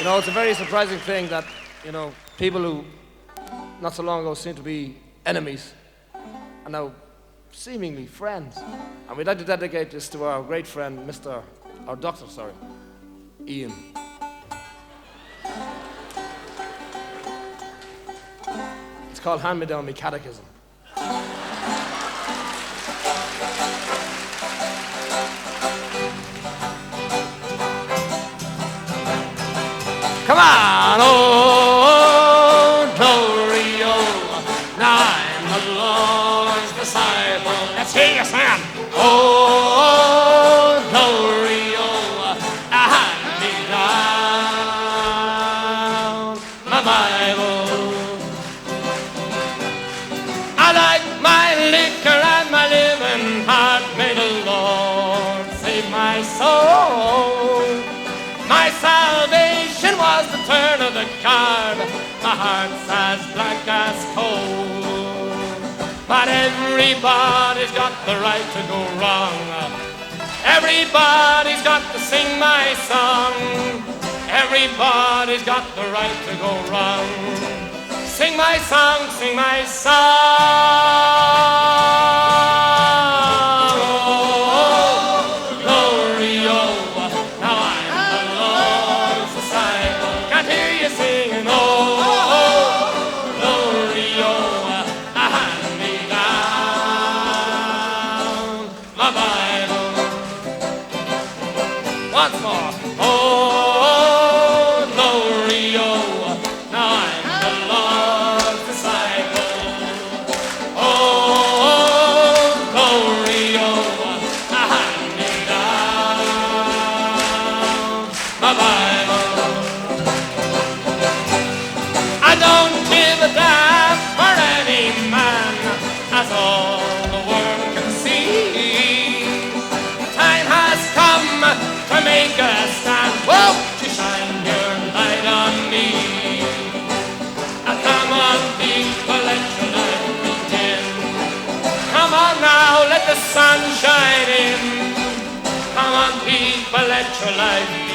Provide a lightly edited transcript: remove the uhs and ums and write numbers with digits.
You know, it's a very surprising thing that, people who not so long ago seemed to be enemies are now seemingly friends. And we'd like to dedicate this to our great friend, Dr. Ian. It's called Hand Me Down Me Catechism. Come on, oh, glory, oh, now I'm the Lord's disciple. Let's hear you sing. Oh, glory, oh, hand me down my Bible. I like my liquor and my living heart. May the Lord save my soul. My salvation was the turn of the card. My heart's as black as coal. But everybody's got the right to go wrong. Everybody's got to sing my song. Everybody's got the right to go wrong. Sing my song, sing my song. Once more. Oh, glory, oh, now I'm the Lord's disciple. Oh, glory, oh, hand me down my Bible. I don't give a damn for any man, as all the world can see. Time has come to make a stand, whoa, to shine your light on me. Come on, people, let your light begin. Come on now, let the sun shine in. Come on, people, let your light begin.